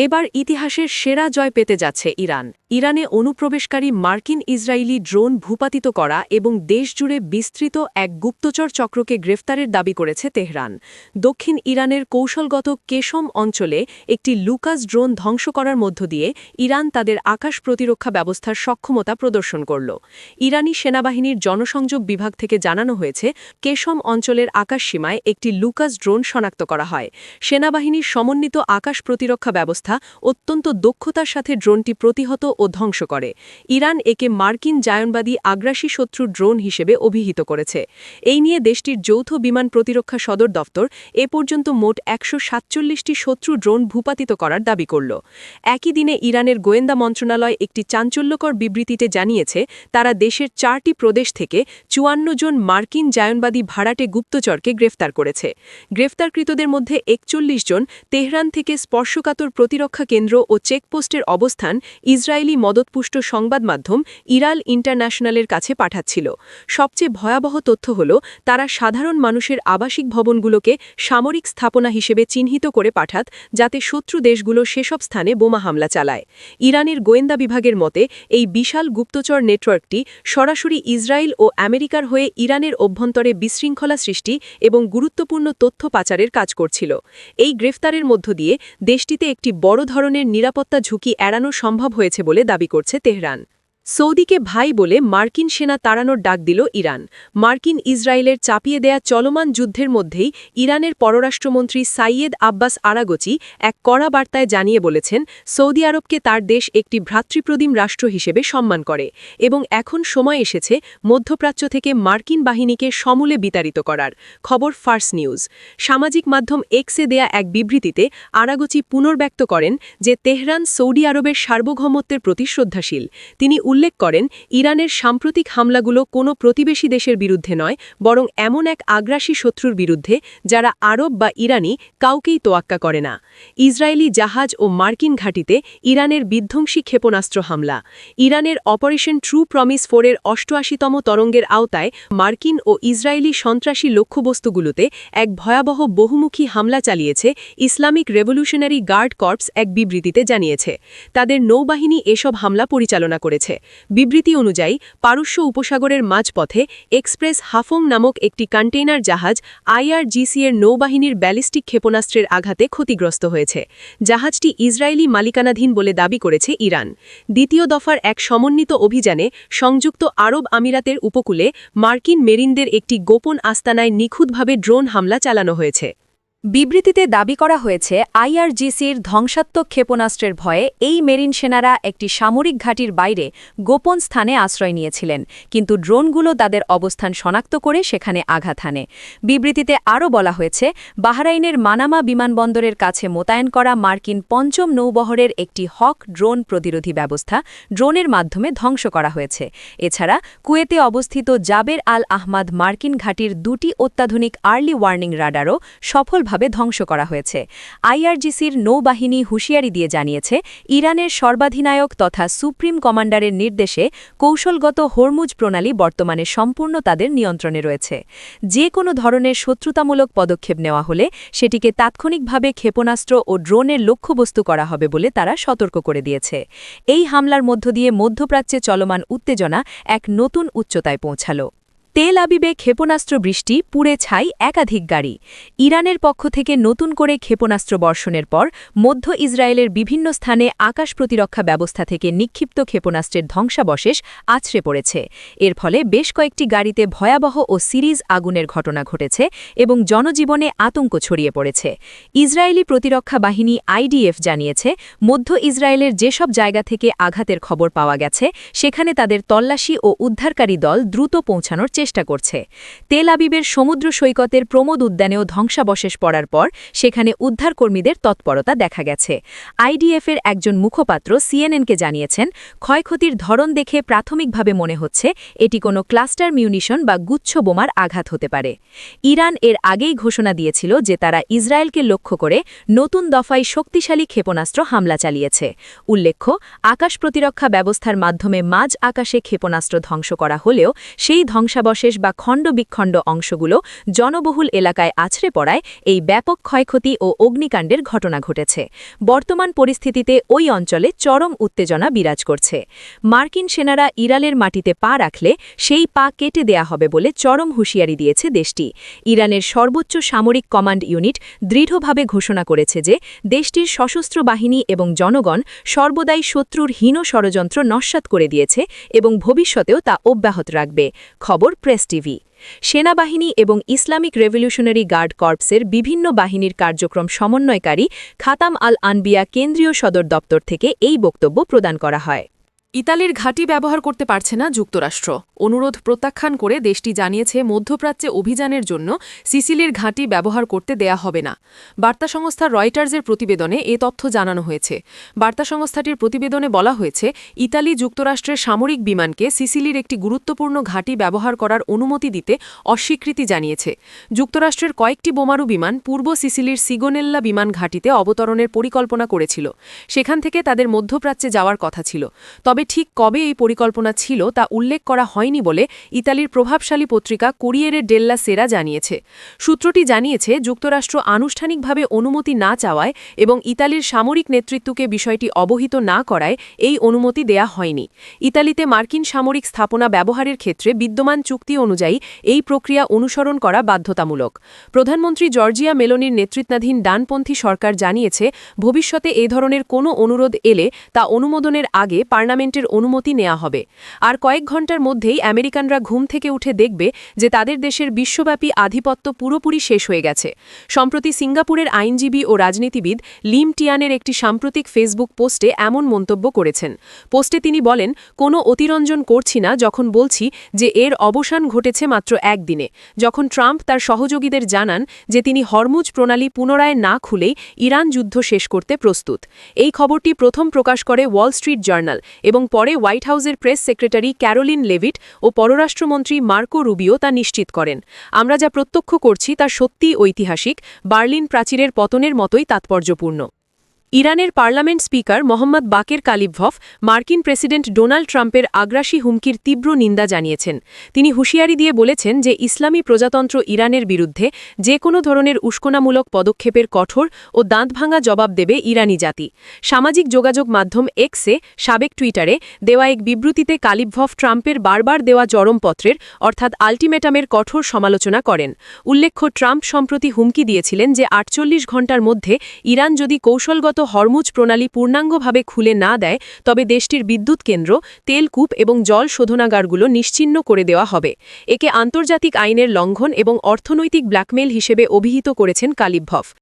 এবার ইতিহাসের সেরা জয় পেতে যাচ্ছে ইরান। ইরানে অনুপ্রবেশকারী মার্কিন ইসরায়েলি ড্রোন ভূপাতিত করা এবং দেশজুড়ে বিস্তৃত এক গুপ্তচর চক্রকে গ্রেফতারের দাবি করেছে তেহরান। দক্ষিণ ইরানের কৌশলগত কেশম অঞ্চলে একটি লুকাস ড্রোন ধ্বংস করার মধ্য দিয়ে ইরান তাদের আকাশ প্রতিরক্ষা ব্যবস্থার সক্ষমতা প্রদর্শন করল। ইরানি সেনাবাহিনীর জনসংযোগ বিভাগ থেকে জানানো হয়েছে, কেশম অঞ্চলের আকাশসীমায় একটি লুকাস ড্রোন শনাক্ত করা হয়। সেনাবাহিনীর সমন্বিত আকাশ প্রতিরক্ষা ব্যবস্থা অত্যন্ত দক্ষতার সাথে ড্রোনটি প্রতিহত ও ধ্বংস করে। ইরান একে মার্কিন জায়নবাদী আগ্রাসী শত্রু ড্রোন হিসেবে অভিহিত করেছে। এই নিয়ে দেশটির যৌথ বিমান প্রতিরক্ষা সদর দফতর এ পর্যন্ত মোট ১৪৭টি শত্রু ড্রোন ভূপাতিত করার দাবি করল। একই দিনে ইরানের গোয়েন্দা মন্ত্রণালয় একটি চাঞ্চল্যকর বিবৃতিতে জানিয়েছে, তারা দেশের ৪টি প্রদেশ থেকে ৫৪ জন মার্কিন জায়নবাদী ভাড়াটে গুপ্তচরকে গ্রেফতার করেছে। গ্রেফতারকৃতদের মধ্যে ৪১ জন তেহরান থেকে স্পর্শকাতর প্রতিরক্ষা কেন্দ্র ও চেকপোস্টের অবস্থান ইসরায়েলি মদতপুষ্ট সংবাদ মাধ্যম ইরাল ইন্টারন্যাশনালের কাছে পাঠাচ্ছিল। সবচেয়ে ভয়াবহ তথ্য হল, তারা সাধারণ মানুষের আবাসিক ভবনগুলোকে সামরিক স্থাপনা হিসেবে চিহ্নিত করে পাঠাত, যাতে শত্রু দেশগুলো সেসব স্থানে বোমা হামলা চালায়। ইরানের গোয়েন্দা বিভাগের মতে, এই বিশাল গুপ্তচর নেটওয়ার্কটি সরাসরি ইসরায়েল ও আমেরিকার হয়ে ইরানের অভ্যন্তরে বিশৃঙ্খলা সৃষ্টি এবং গুরুত্বপূর্ণ তথ্য পাচারের কাজ করছিল। এই গ্রেফতারের মধ্য দিয়ে দেশটিতে একটি বড় ধরনের নিরাপত্তা ঝুঁকি এড়ানো সম্ভব হয়েছে বলে দাবি করছে তেহরান। সৌদিকে ভাই বলে মার্কিন সেনা তাড়ানোর ডাক দিল ইরান। মার্কিন ইসরায়েলের চাপিয়ে দেয়া চলমান যুদ্ধের মধ্যেই ইরানের পররাষ্ট্রমন্ত্রী সাইয়েদ আব্বাস আরাগচি এক কড়া বার্তায় জানিয়ে বলেছেন, সৌদি আরবকে তার দেশ একটি ভ্রাতৃপ্রতিম রাষ্ট্র হিসেবে সম্মান করে এবং এখন সময় এসেছে মধ্যপ্রাচ্য থেকে মার্কিন বাহিনীকে সমূলে বিতাড়িত করার। খবর ফার্স নিউজ। সামাজিক মাধ্যম এক্সে দেয়া এক বিবৃতিতে আরাগচি পুনর্ব্যক্ত করেন যে তেহরান সৌদি আরবের সার্বভৌমত্বের প্রতি শ্রদ্ধাশীল। তিনি উল্লেখ করেন, ইরানের সাম্প্রতিক হামলাগুলো কোনো প্রতিবেশী দেশের বিরুদ্ধে নয়, বরং এমন এক আগ্রাসী শত্রুর বিরুদ্ধে যারা আরব বা ইরানি কাউকেই তোয়াক্কা করে না। ইসরায়েলি জাহাজ ও মার্কিন ঘাঁটিতে ইরানের বিধ্বংসী ক্ষেপণাস্ত্র হামলা। ইরানের অপারেশন ট্রু প্রমিস 4-এর ৮৮তম তরঙ্গের আওতায় মার্কিন ও ইসরায়েলি সন্ত্রাসী লক্ষ্যবস্তুগুলোতে এক ভয়াবহ বহুমুখী হামলা চালিয়েছে ইসলামিক রেভলিউশনারি গার্ড কর্পস, এক বিবৃতিতে জানিয়েছে। তাদের নৌবাহিনী এসব হামলা পরিচালনা করেছে। বিবৃতি অনুযায়ী, পারস্য উপসাগরের মাঝপথে এক্সপ্রেস হাফং নামক একটি কন্টেইনার জাহাজ IRGC এর নৌবাহিনীর ব্যালিস্টিক ক্ষেপণাস্ত্রের আঘাতে ক্ষতিগ্রস্ত হয়েছে। জাহাজটি ইসরায়েলি মালিকানাধীন বলে দাবি করেছে ইরান। দ্বিতীয় দফার এক সমন্বিত অভিযানে সংযুক্ত আরব আমিরাতের উপকূলে মার্কিন মেরিনদের একটি গোপন আস্তানায় নিখুঁতভাবে ড্রোন হামলা চালানো হয়েছে। বিবৃতিতে দাবি করা হয়েছে, IRGCর ধ্বংসাত্মক ক্ষেপণাস্ত্রের ভয়ে এই মেরিন সেনারা একটি সামরিক ঘাঁটির বাইরে গোপন স্থানে আশ্রয় নিয়েছিলেন, কিন্তু ড্রোনগুলো তাদের অবস্থান শনাক্ত করে সেখানে আঘাত হানে। বিবৃতিতে আরও বলা হয়েছে, বাহরাইনের মানামা বিমানবন্দরের কাছে মোতায়েন করা মার্কিন পঞ্চম নৌবহরের একটি হক ড্রোন প্রতিরোধী ব্যবস্থা ড্রোনের মাধ্যমে ধ্বংস করা হয়েছে। এছাড়া কুয়েতে অবস্থিত জাবের আল আহমাদ মার্কিন ঘাঁটির 2টি অত্যাধুনিক আর্লি ওয়ার্নিং রাডারও সফলভাবে ধ্বংস করা হয়েছে। IRGCর নৌবাহিনী হুঁশিয়ারি দিয়ে জানিয়েছে, ইরানের সর্বাধিনায়ক তথা সুপ্রিম কমান্ডারের নির্দেশে কৌশলগত হরমুজ প্রণালী বর্তমানে সম্পূর্ণ তাদের নিয়ন্ত্রণে রয়েছে। যে কোনো ধরনের শত্রুতামূলক পদক্ষেপ নেওয়া হলে সেটিকে তাৎক্ষণিকভাবে ক্ষেপণাস্ত্র ও ড্রোনের লক্ষ্যবস্তু করা হবে বলে তারা সতর্ক করে দিয়েছে। এই হামলার মধ্য দিয়ে মধ্যপ্রাচ্যে চলমান উত্তেজনা এক নতুন উচ্চতায় পৌঁছাল। তেল আবিবে ক্ষেপণাস্ত্র বৃষ্টি, পুড়ে ছাই একাধিক গাড়ি। ইরানের পক্ষ থেকে নতুন করে ক্ষেপণাস্ত্র বর্ষণের পর মধ্য ইসরায়েলের বিভিন্ন স্থানে আকাশ প্রতিরক্ষা ব্যবস্থা থেকে নিক্ষিপ্ত ক্ষেপণাস্ত্রের ধ্বংসাবশেষ আছড়ে পড়েছে। এর ফলে বেশ কয়েকটি গাড়িতে ভয়াবহ ও সিরিজ আগুনের ঘটনা ঘটেছে এবং জনজীবনে আতঙ্ক ছড়িয়ে পড়েছে। ইসরায়েলি প্রতিরক্ষা বাহিনী IDF জানিয়েছে, মধ্য ইসরায়েলের যেসব জায়গা থেকে আঘাতের খবর পাওয়া গেছে সেখানে তাদের তল্লাশি ও উদ্ধারকারী দল দ্রুত পৌঁছানোর চেষ্টা করছে। তেল আবিবের সমুদ্র সৈকতের প্রমোদ উদ্যানেও ধ্বংসাবশেষ পড়ার পর সেখানে উদ্ধারকর্মীদের তৎপরতা দেখা গেছে। IDF-এর একজন মুখপাত্র CNN-কে জানিয়েছেন, ক্ষয়ক্ষতির ধরন দেখে প্রাথমিকভাবে মনে হচ্ছে এটি কোনো ক্লাস্টার মিউনিশন বা গুচ্ছ বোমার আঘাত হতে পারে। ইরান এর আগেই ঘোষণা দিয়েছিল যে তারা ইসরায়েলকে লক্ষ্য করে নতুন দফায় শক্তিশালী ক্ষেপণাস্ত্র হামলা চালিয়েছে। উল্লেখ্য, আকাশ প্রতিরক্ষা ব্যবস্থার মাধ্যমে মাঝ আকাশে ক্ষেপণাস্ত্র ধ্বংস করা হলেও সেই ধ্বংসাবশেষ ধ্বংসাবশেষ বা খণ্ডবিখণ্ড অংশগুলো জনবহুল এলাকায় আছড়ে পড়ায় এই ব্যাপক ক্ষয়ক্ষতি ও অগ্নিকাণ্ডের ঘটনা ঘটেছে। বর্তমান পরিস্থিতিতে ওই অঞ্চলে চরম উত্তেজনা বিরাজ করছে। মার্কিন সেনারা ইরানের মাটিতে পা রাখলে সেই পা কেটে দেয়া হবে বলে চরম হুঁশিয়ারি দিয়েছে দেশটি। ইরানের সর্বোচ্চ সামরিক কমান্ড ইউনিট দৃঢ়ভাবে ঘোষণা করেছে যে দেশটির সশস্ত্র বাহিনী এবং জনগণ সর্বদাই শত্রুর হীন ষড়যন্ত্র নস্যাৎ করে দিয়েছে এবং ভবিষ্যতেও তা অব্যাহত রাখবে। খবর প্রেস টিভি। সেনাবাহিনী এবং ইসলামিক রেভলিউশনারি গার্ড কর্পসের বিভিন্ন বাহিনীর কার্যক্রম সমন্বয়কারী খাতাম আল আনবিয়া কেন্দ্রীয় সদর দপ্তর থেকে এই বক্তব্য প্রদান করা হয়। ইতালির ঘাঁটি ব্যবহার করতে পারছে না যুক্তরাষ্ট্র। অনুরোধ প্রত্যাখ্যান করে দেশটি জানিয়েছে মধ্যপ্রাচ্যে অভিযানের জন্য সিসিলির ঘাঁটি ব্যবহার করতে দেয়া হবে না। বার্তা সংস্থা রয়টার্সের প্রতিবেদনে এ তথ্য জানানো হয়েছে। বার্তা সংস্থাটির প্রতিবেদনে বলা হয়েছে, ইতালি যুক্তরাষ্ট্রের সামরিক বিমানকে সিসিলির একটি গুরুত্বপূর্ণ ঘাঁটি ব্যবহার করার অনুমতি দিতে অস্বীকৃতি জানিয়েছে। যুক্তরাষ্ট্রের কয়েকটি বোমারু বিমান পূর্ব সিসিলির সিগোনেল্লা বিমান ঘাঁটিতে অবতরণের পরিকল্পনা করেছিল। সেখান থেকে তাদের মধ্যপ্রাচ্যে যাওয়ার কথা ছিল। তবে ঠিক কবে এই পরিকল্পনা ছিল তা উল্লেখ করা হয়নি বলে ইতালির প্রভাবশালী পত্রিকা কোরিয়েরে ডেল্লা সেরা জানিয়েছে। সূত্রটি জানিয়েছে, যুক্তরাষ্ট্র আনুষ্ঠানিকভাবে অনুমতি না চাওয়ায় এবং ইতালির সামরিক নেতৃত্বকে বিষয়টি অবহিত না করায় এই অনুমতি দেয়া হয়নি। ইতালিতে মার্কিন সামরিক স্থাপনা ব্যবহারের ক্ষেত্রে বিদ্যমান চুক্তি অনুযায়ী এই প্রক্রিয়া অনুসরণ করা বাধ্যতামূলক। প্রধানমন্ত্রী জর্জিয়া মেলোনির নেতৃত্বাধীন ডানপন্থী সরকার জানিয়েছে, ভবিষ্যতে এ ধরনের কোনো অনুরোধ এলে তা অনুমোদনের আগে পার্লামেন্টের অনুমতি নেওয়া হবে। আর কয়েক ঘন্টার মধ্যেই আমেরিকানরা ঘুম থেকে উঠে দেখবে যে তাদের দেশের বিশ্বব্যাপী আধিপত্য পুরোপুরি শেষ হয়ে গেছে। সম্প্রতি সিঙ্গাপুরের আইনজীবী ও রাজনীতিবিদ লিম টিয়ানের একটি সাম্প্রতিক ফেসবুক পোস্টে এমন মন্তব্য করেছেন। পোস্টে তিনি বলেন, কোনো অতিরঞ্জন করছি না যখন বলছি যে এর অবসান ঘটেছে মাত্র একদিনে, যখন ট্রাম্প তার সহযোগীদের জানান যে তিনি হরমুজ প্রণালী পুনরায় না খুলেই ইরান যুদ্ধ শেষ করতে প্রস্তুত। এই খবরটি প্রথম প্রকাশ করে ওয়াল স্ট্রিট জার্নাল এবং পরে হোয়াইট হাউসের প্রেস সেক্রেটারি ক্যারোলিন লেভিট ও পররাষ্ট্রমন্ত্রী মার্কো রুবিও তা নিশ্চিত করেন। আমরা যা প্রত্যক্ষ করছি তা সত্যিই ঐতিহাসিক, বার্লিন প্রাচীরের পতনের মতোই তাৎপর্যপূর্ণ। ইরানের পার্লামেন্ট স্পিকার মোহাম্মদ বাকের কালিবভফ মার্কিন প্রেসিডেন্ট ডোনাল্ড ট্রাম্পের আগ্রাসী হুমকির তীব্র নিন্দা জানিয়েছেন। তিনি হুঁশিয়ারি দিয়ে বলেছেন যে ইসলামী প্রজাতন্ত্র ইরানের বিরুদ্ধে যে কোনো ধরনের উস্কানিমূলক পদক্ষেপের কঠোর ও দাঁতভাঙা জবাব দেবে ইরানি জাতি। সামাজিক যোগাযোগ মাধ্যম এক্সে, সাবেক টুইটারে দেওয়া এক বিবৃতিতে কালিবভফ ট্রাম্পের বারবার দেওয়া চরমপত্রের অর্থাৎ আল্টিমেটামের কঠোর সমালোচনা করেন। উল্লেখ্য, ট্রাম্প সম্প্রতি হুমকি দিয়েছিলেন যে 48 ঘণ্টার মধ্যে ইরান যদি কৌশলগত হরমুজ প্রণালী পূর্ণাঙ্গভাবে খুলে না দেয় তবে দেশটির বিদ্যুৎ কেন্দ্র, তেলকূপ এবং জল শোধনাগারগুলো নিশ্চিহ্ন করে দেওয়া হবে। একে আন্তর্জাতিক আইনের লঙ্ঘন এবং অর্থনৈতিক ব্ল্যাকমেইল হিসেবে অভিহিত করেছেন কালিবভফ।